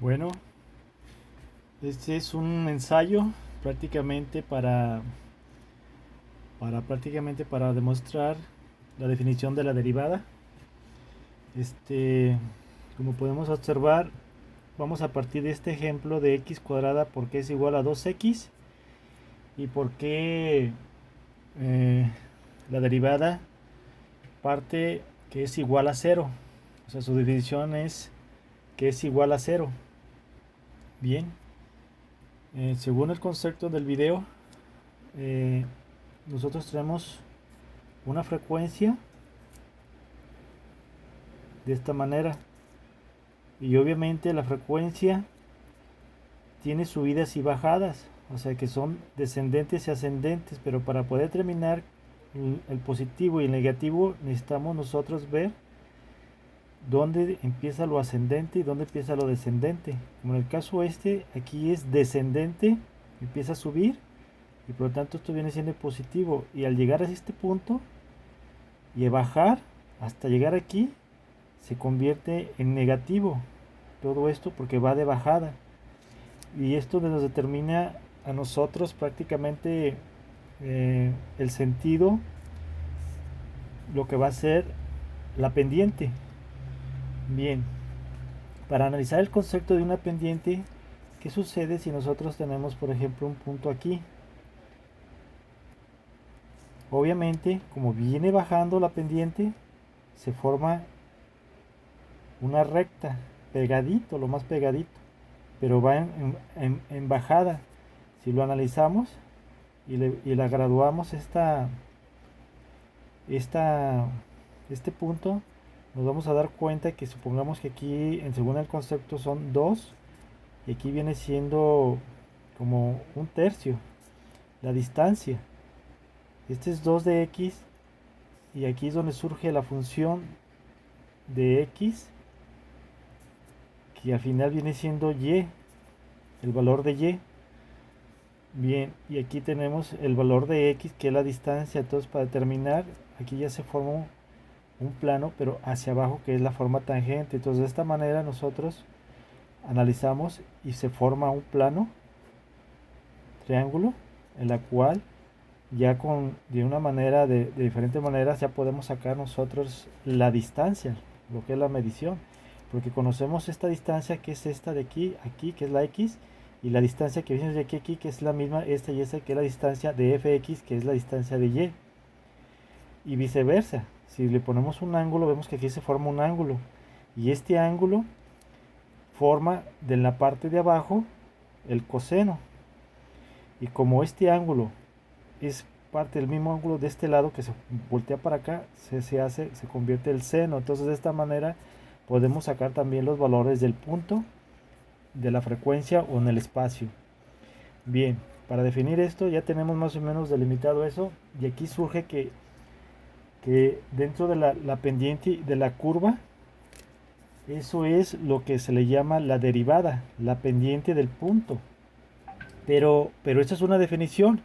Bueno, este es un ensayo prácticamente para demostrar la definición de la derivada. Este, como podemos observar, vamos a partir de este ejemplo de x cuadrada porque es igual a 2x y porque la derivada parte que es igual a 0. O sea, su definición es que es igual a 0. Bien, según el concepto del video, eh, nosotros tenemos una frecuencia de esta manera y obviamente la frecuencia tiene subidas y bajadas, o sea que son descendentes y ascendentes, pero para poder determinar el positivo y el negativo necesitamos nosotros ver dónde empieza lo ascendente y dónde empieza lo descendente. Como en el caso este, aquí es descendente, empieza a subir y por lo tanto esto viene siendo positivo, y al llegar a este punto y a bajar hasta llegar aquí se convierte en negativo. Todo esto porque va de bajada, y esto nos determina a nosotros prácticamente el sentido, lo que va a ser la pendiente. Bien, para analizar el concepto de una pendiente, ¿qué sucede si nosotros tenemos por ejemplo un punto aquí? Obviamente, como viene bajando la pendiente, se forma una recta, pegadito, lo más pegadito, pero va en bajada. Si lo analizamos y la graduamos esta, este punto, nos vamos a dar cuenta que supongamos que aquí, según el concepto, son 2 y aquí viene siendo como un tercio la distancia. Este es 2 de x y aquí es donde surge la función de x, que al final viene siendo y, el valor de y. Bien, y aquí tenemos el valor de x, que es la distancia. Entonces, para determinar, aquí ya se forma un plano, pero hacia abajo, que es la forma tangente. Entonces, de esta manera nosotros analizamos y se forma un plano triángulo, en la cual ya de una manera, de diferentes maneras, ya podemos sacar nosotros la distancia, lo que es la medición, porque conocemos esta distancia, que es esta de aquí, que es la x, y la distancia que viene de aquí, que es la misma, esta y esta, que es la distancia de fx, que es la distancia de y viceversa. Si le ponemos un ángulo, vemos que aquí se forma un ángulo, y este ángulo forma de la parte de abajo el coseno, y como este ángulo es parte del mismo ángulo de este lado que se voltea para acá, se convierte el seno. Entonces, de esta manera podemos sacar también los valores del punto, de la frecuencia o en el espacio. Bien, para definir esto ya tenemos más o menos delimitado eso, y aquí surge que dentro de la pendiente de la curva, eso es lo que se le llama la derivada, la pendiente del punto. Pero esta es una definición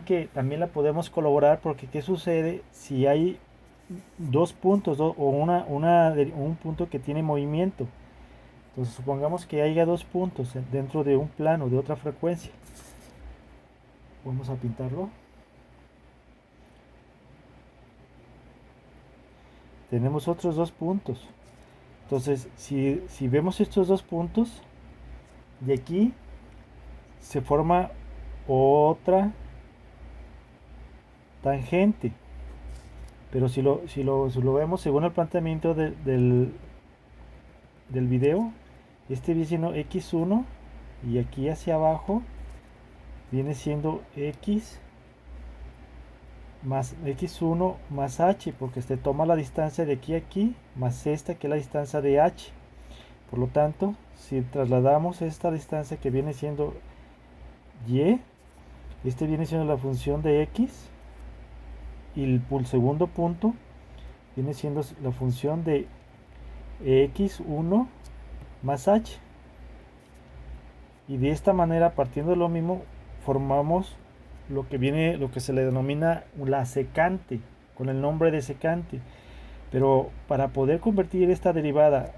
que también la podemos colaborar, porque ¿qué sucede si hay dos puntos o un punto que tiene movimiento? Entonces supongamos que haya dos puntos dentro de un plano de otra frecuencia. Vamos a pintarlo. Tenemos otros dos puntos. Entonces, si vemos estos dos puntos, de aquí se forma otra tangente. Pero si lo vemos según el planteamiento del video, este viene siendo x1, y aquí hacia abajo viene siendo x más x1 más h, porque se toma la distancia de aquí a aquí más esta, que es la distancia de h. Por lo tanto, si trasladamos esta distancia, que viene siendo y, este viene siendo la función de x, y el segundo punto viene siendo la función de x1 más h. Y de esta manera, partiendo de lo mismo, formamos lo que se le denomina la secante, con el nombre de secante. Pero para poder convertir esta derivada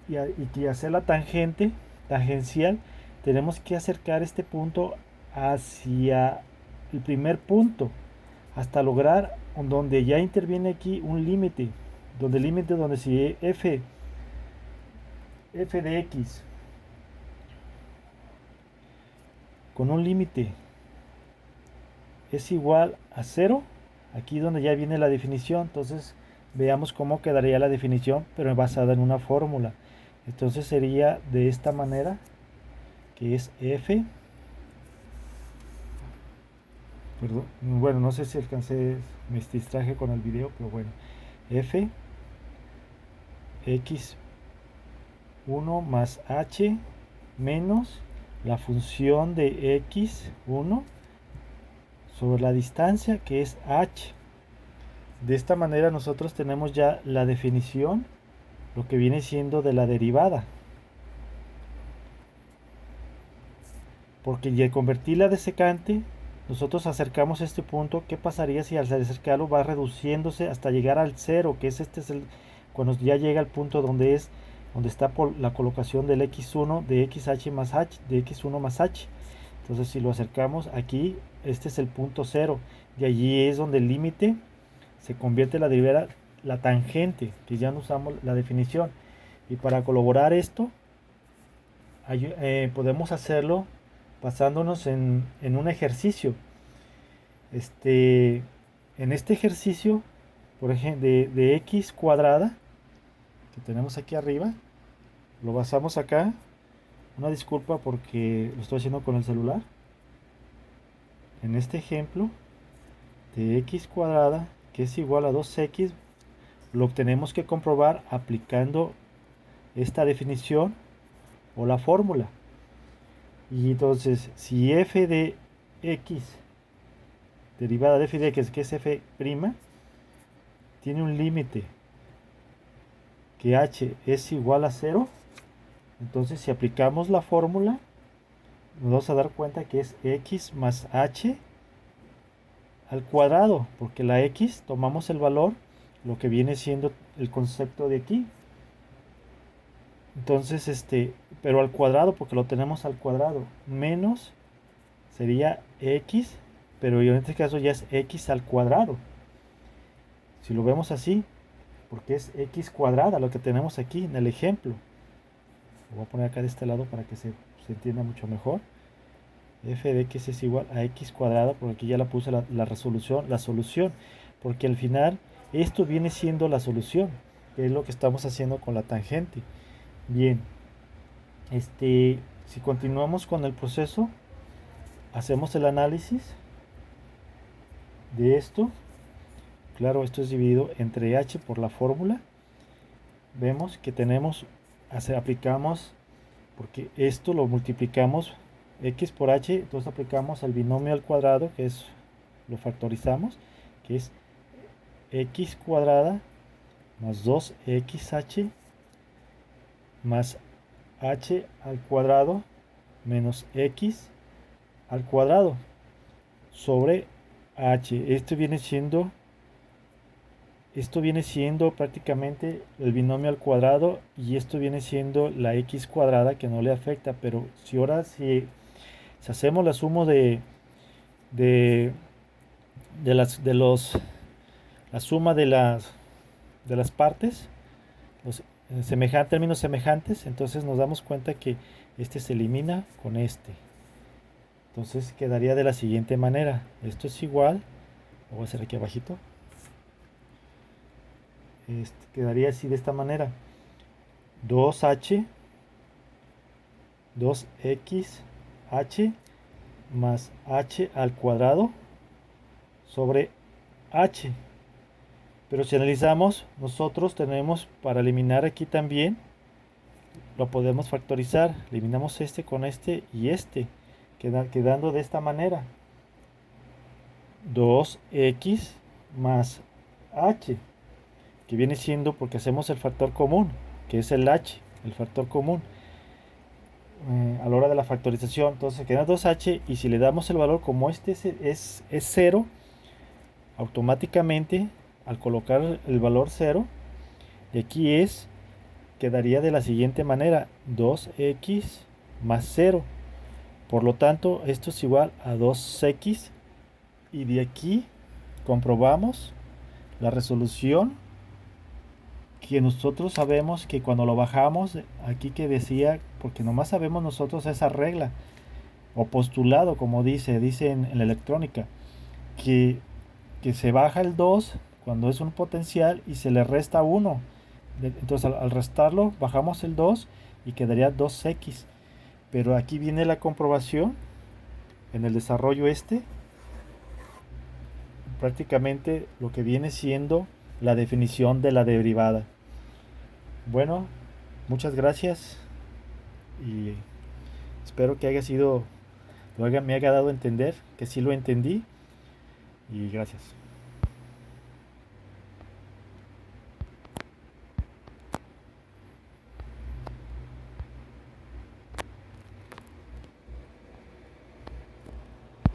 y que hacer la tangente, tangencial, tenemos que acercar este punto hacia el primer punto, hasta lograr donde ya interviene aquí un límite, donde el límite donde si f de x con un límite es igual a 0, aquí donde ya viene la definición. Entonces veamos cómo quedaría la definición, pero basada en una fórmula. Entonces sería de esta manera, que es f, perdón, bueno, no sé si alcancé, me distraje con el video, pero bueno, f x1 más h menos la función de x1 sobre la distancia, que es h. De esta manera nosotros tenemos ya la definición, lo que viene siendo de la derivada. Porque ya convertir la de secante, nosotros acercamos este punto. ¿Qué pasaría si al acercarlo va reduciéndose hasta llegar al 0? Que es cuando ya llega al punto donde está por la colocación del x1 de xh más h, de x1 más h. Entonces si lo acercamos aquí, este es el punto 0. Y allí es donde el límite se convierte en la derivada, la tangente, que ya no usamos la definición. Y para colaborar esto, podemos hacerlo basándonos en un ejercicio. En este ejercicio, por ejemplo, de x cuadrada, que tenemos aquí arriba, lo basamos acá. Una disculpa porque lo estoy haciendo con el celular. En este ejemplo, de x cuadrada, que es igual a 2x, lo tenemos que comprobar aplicando esta definición o la fórmula. Y entonces, si f de x, derivada de f de x, que es f', tiene un límite que h es igual a 0, entonces si aplicamos la fórmula, nos vamos a dar cuenta que es x más h al cuadrado, porque la x tomamos el valor, lo que viene siendo el concepto de aquí. Entonces, pero al cuadrado, porque lo tenemos al cuadrado, menos sería x, pero en este caso ya es x al cuadrado. Si lo vemos así, porque es x cuadrada lo que tenemos aquí en el ejemplo. Lo voy a poner acá de este lado para que se entienda mucho mejor. F de x es igual a x cuadrada, porque aquí ya la puse la solución, porque al final esto viene siendo la solución, que es lo que estamos haciendo con la tangente. Bien, si continuamos con el proceso, hacemos el análisis de esto. Claro, esto es dividido entre h por la fórmula. Vemos que aplicamos, porque esto lo multiplicamos x por h, entonces aplicamos el binomio al cuadrado, que es, lo factorizamos, que es x cuadrada más 2xh más h al cuadrado menos x al cuadrado sobre h. Esto viene siendo prácticamente el binomio al cuadrado, y esto viene siendo la x cuadrada, que no le afecta. Pero si hacemos la suma la suma de las partes, términos semejantes, entonces nos damos cuenta que este se elimina con este. Entonces quedaría de la siguiente manera. Esto es igual, lo voy a hacer aquí abajito. Quedaría así, de esta manera: 2h 2xh más h al cuadrado sobre h. Pero si analizamos, nosotros tenemos para eliminar aquí también, lo podemos factorizar. Eliminamos este con este y quedando de esta manera: 2x más h, que viene siendo, porque hacemos el factor común, que es el h, el factor común, a la hora de la factorización. Entonces queda 2h, y si le damos el valor, como este es 0, automáticamente al colocar el valor 0, y aquí quedaría de la siguiente manera: 2x más 0. Por lo tanto, esto es igual a 2x, y de aquí comprobamos la resolución, que nosotros sabemos que cuando lo bajamos, aquí que decía, porque nomás sabemos nosotros esa regla, o postulado, como dice en la electrónica, que, que se baja el 2 cuando es un potencial y se le resta 1. Entonces al restarlo bajamos el 2 y quedaría 2x. Pero aquí viene la comprobación en el desarrollo prácticamente lo que viene siendo la definición de la derivada. Bueno, muchas gracias y espero que haya sido, me haya dado a entender que sí lo entendí, y gracias.